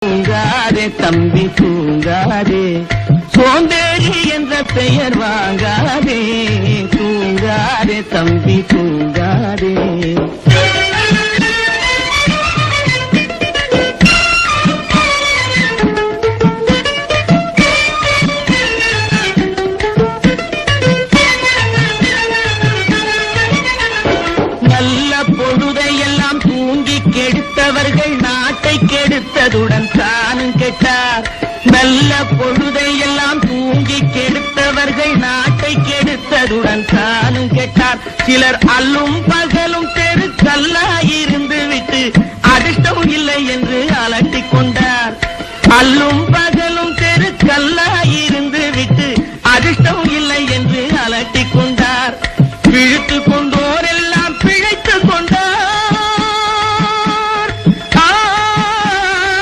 தூங்காதே தம்பி தூங்காதே, சோம்பேறி என்ற பெயர் வாங்காதே. தூங்காதே தம்பி தூங்காதே. நல்ல பொழுதையெல்லாம் தூங்கி கெடுத்தவர்கள் நாட்டை கெடுத்ததுடன் தானும் கெட்டார். நல்ல பொழுதையெல்லாம் தூங்கி கெடுத்தவர்கள் நாட்டை கெடுத்ததுடன் தானும் கெட்டார். சிலர் அல்லும் பகலும் தெருக்கல்லாயிருந்து விட்டு அதிர்ஷ்டம் இல்லை என்று அலட்டிக் கொண்டார். அல்லும்